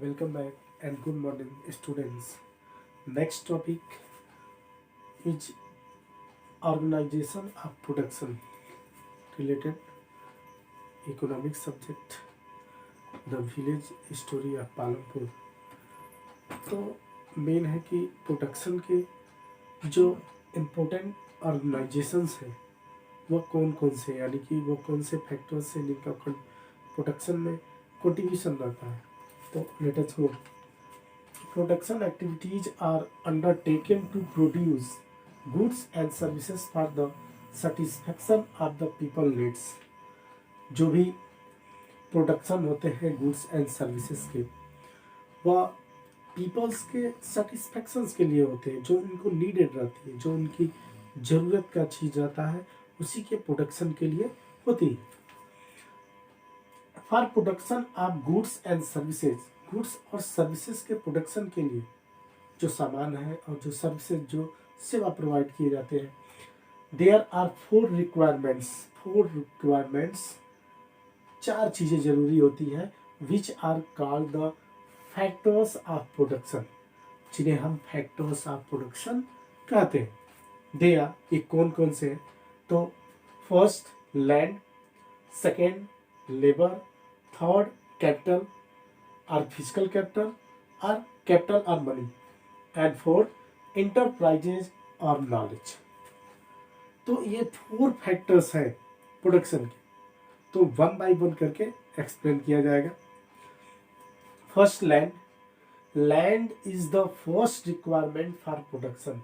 Welcome back and good morning, students. Next topic is organization of production related economic subject, the village story of Palampur. तो main है कि production के जो important organisations हैं वो कौन कौन से, यानी कि वो कौन से फैक्टर्स से जिनका प्रोडक्शन में कंट्रीब्यूशन रहता है। तो let us go. Production activities are undertaken to produce goods and services for the satisfaction of the people needs। जो भी प्रोडक्शन होते हैं गुड्स एंड सर्विसेज के, वह पीपल्स के सेटिस्फेक्शंस के लिए होते हैं, जो उनको नीडेड रहती है, जो उनकी ज़रूरत का चीज़ रहता है उसी के प्रोडक्शन के लिए होती है। For production of goods and services, goods और सर्विसेज के प्रोडक्शन के लिए जो सामान है और जो सर्विसेज जो सेवा प्रोवाइड किए जाते हैं, देयर आर फोर रिक्वायरमेंट्स, चार चीज़ें जरूरी होती हैं, which are called the factors of production, जिन्हें हम फैक्टर्स ऑफ प्रोडक्शन कहते हैं। दे आर, ये कौन कौन से हैं? तो first land, second labour, third capital और फिजिकल कैपिटल और कैपिटल और मनी, एंड फोर्थ इंटरप्राइजेज और नॉलेज। तो ये फोर फैक्टर्स हैं प्रोडक्शन के, तो वन बाय वन करके एक्सप्लेन किया जाएगा। First land, land is the first requirement for production.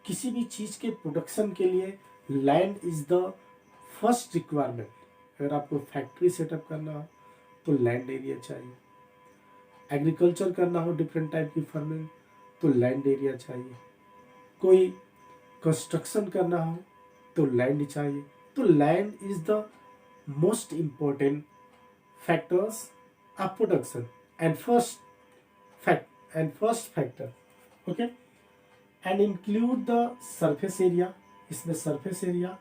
किसी भी चीज के प्रोडक्शन के लिए land is the first requirement. अगर आपको फैक्ट्री सेटअप करना हो तो लैंड एरिया चाहिए, एग्रीकल्चर करना हो डिफरेंट टाइप की फार्मिंग तो लैंड एरिया चाहिए, कोई कंस्ट्रक्शन करना हो तो लैंड चाहिए। तो land is the most important factors of production and first factor, okay. And include the surface area, इसमें surface area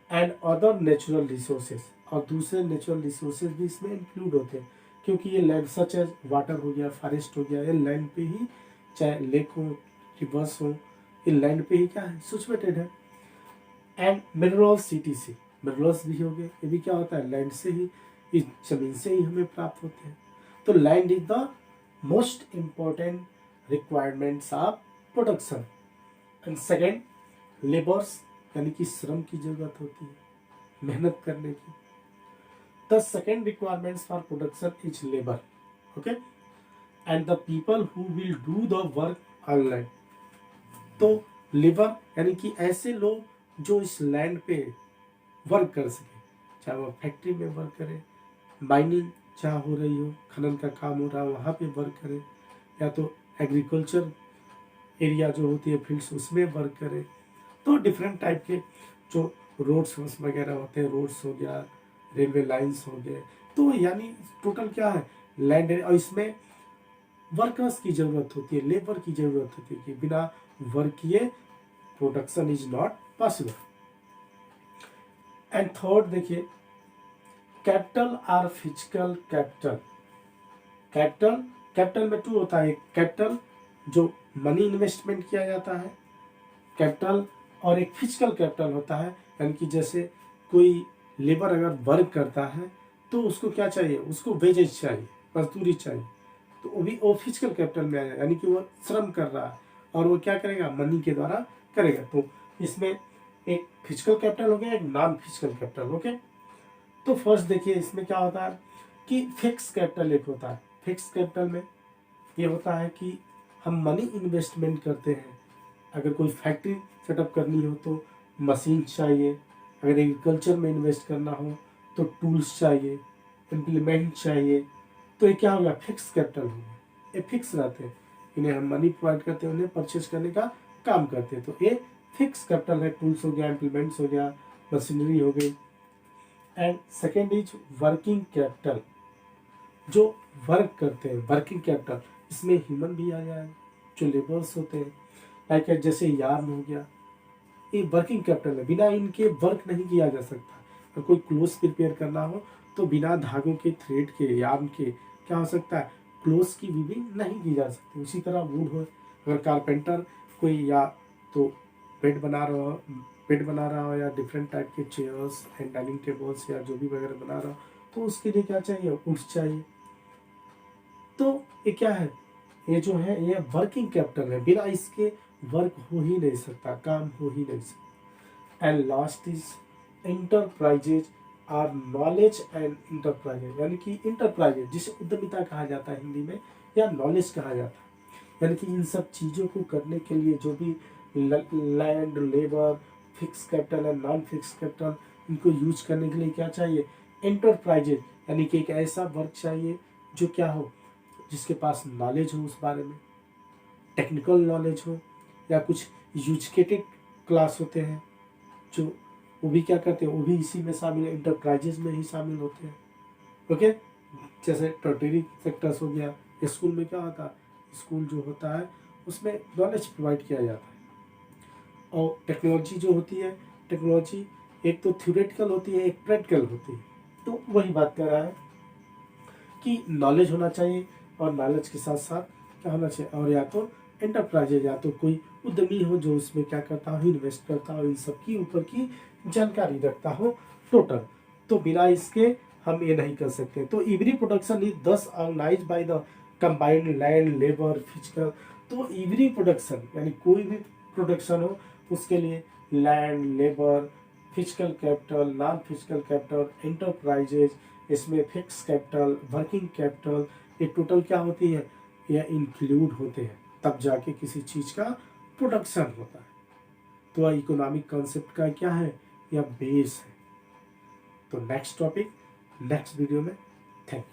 and other natural resources, और दूसरे नेचुरल रिसोर्सेज भी इसमें इंक्लूड होते हैं, क्योंकि ये लैंड सच एज वाटर हो गया, फॉरेस्ट हो गया, ये लैंड पे ही, चाहे लेक हो, रिवर्स हो, ये लैंड पे ही क्या है, सिचुएटेड है। एंड मिनरल्स, सीटीसी मिनरल्स भी हो गए, ये भी क्या होता है, लैंड से ही, इस जमीन से ही हमें प्राप्त होते हैं। तो land is the most important requirements of production. And second labours, यानी कि श्रम की जरूरत होती है, मेहनत करने की। The second requirements for production is labor, okay, and the people who will do the work on land। तो लेबर यानी कि ऐसे लोग जो इस लैंड पे वर्क कर सके, चाहे वो फैक्ट्री में वर्क करे, माइनिंग चाहे हो रही हो, खनन का काम हो रहा है वहाँ पे वर्क करे, या तो एग्रीकल्चर एरिया जो होती है फील्ड्स उसमें वर्क करे। तो डिफरेंट टाइप के जो रोड्स वगैरह होते हैं, रोड्स हो गया, रेलवे लाइंस हो गए, तो यानी टोटल क्या है, लैंड है। और इसमें वर्कर्स की जरूरत होती है, लेबर की जरूरत होती है, कि बिना वर्क किए production is not possible. And third देखिए, कैपिटल और फिजिकल कैपिटल। कैपिटल में टू होता है, कैपिटल जो मनी इन्वेस्टमेंट किया जाता है, कैपिटल, और एक फिजिकल कैपिटल होता है, यानी कि जैसे कोई लेबर अगर वर्क करता है तो उसको क्या चाहिए, उसको वेजेज चाहिए, मजदूरी चाहिए, तो वो फिजिकल कैपिटल में आएगा, यानी कि वो श्रम कर रहा है और वो क्या करेगा, मनी के द्वारा करेगा। तो इसमें एक फिजिकल कैपिटल हो गया, एक नॉन फिजिकल कैपिटल, ओके। तो फर्स्ट देखिए इसमें क्या होता है कि फिक्स कैपिटल एक होता है। फिक्स कैपिटल में ये होता है कि हम मनी इन्वेस्टमेंट करते हैं, अगर कोई फैक्ट्री सेटअप करनी हो तो मशीन चाहिए, अगर एग्रीकल्चर में इन्वेस्ट करना हो तो टूल्स चाहिए, इम्प्लीमेंट चाहिए, तो ये क्या होगा, फिक्स कैपिटल होगा, ये फिक्स रहते हैं, इन्हें हम मनी प्रोवाइड करते हैं, उन्हें परचेज करने का काम करते हैं, तो ये फिक्स कैपिटल है। टूल्स हो गया, इम्प्लीमेंट्स हो गया, मशीनरी हो गई। And second is working capital, जो वर्क करते हैं, वर्किंग कैपिटल, इसमें ह्यूमन भी आ जाए, जो लेबर्स होते हैं, लाइक जैसे यार्न हो गया, ये वर्किंग कैपिटल है, बिना इनके वर्क नहीं किया जा सकता। अगर कोई क्लोथ प्रिपेयर करना हो तो बिना धागों के, थ्रेड के, यार्न के क्या हो सकता है, क्लोथ्स की वीविंग नहीं की जा सकती। उसी तरह वुड हो, अगर कारपेंटर कोई या तो बेड बना रहा हो या डिफरेंट टाइप के चेयर्स एंड डाइनिंग टेबल्स या जो भी वगैरह बना रहा हो, तो उसके लिए क्या चाहिए, वुड चाहिए। तो ये क्या है, ये जो है ये वर्किंग कैपिटल है, बिना इसके वर्क हो ही नहीं सकता, काम हो ही नहीं सकता। And last is enterprises are knowledge and enterprises, यानी कि इंटरप्राइजेज जिसे उद्यमिता कहा जाता है हिंदी में, या नॉलेज कहा जाता है, यानी कि इन सब चीज़ों को करने के लिए जो भी land, labour, fix capital and non fix capital, इनको यूज करने के लिए क्या चाहिए, इंटरप्राइजेज, यानी कि एक ऐसा वर्क चाहिए जो क्या हो, जिसके पास नॉलेज हो उस बारे में, टेक्निकल नॉलेज हो, या कुछ एजुकेटेड क्लास होते हैं जो वो भी क्या करते हैं, वो भी इसी में शामिल, इंटरप्राइजेज में ही शामिल होते हैं। ओके, जैसे टर्टरी सेक्टर्स हो गया, स्कूल में क्या होता है, स्कूल जो होता है उसमें नॉलेज प्रोवाइड किया जाता है। और टेक्नोलॉजी जो होती है, टेक्नोलॉजी एक तो थ्योरेटिकल होती है, एक प्रैक्टिकल होती है। तो वही बात कर रहा है कि नॉलेज होना चाहिए, और नॉलेज के साथ साथ क्या होना चाहिए, और या तो एंटरप्राइजेज, या तो कोई उद्यमी हो जो उसमें क्या करता हो, इन्वेस्ट करता हो, इन सब की ऊपर की जानकारी रखता हो टोटल। तो बिना इसके हम ये नहीं कर सकते। तो every production is thus organise by the combined land, labour, physical. तो एवरी प्रोडक्शन यानी कोई भी प्रोडक्शन हो, उसके लिए land, labour, physical capital, non physical capital, enterprises, इसमें फिक्स कैपिटल, वर्किंग कैपिटल, ये टोटल क्या होती है, यह इंक्लूड होते हैं, तब जाके किसी चीज़ का प्रोडक्शन होता है। तो इकोनॉमिक कॉन्सेप्ट का क्या है, यह बेस है। तो नेक्स्ट टॉपिक नेक्स्ट वीडियो में। Thank you.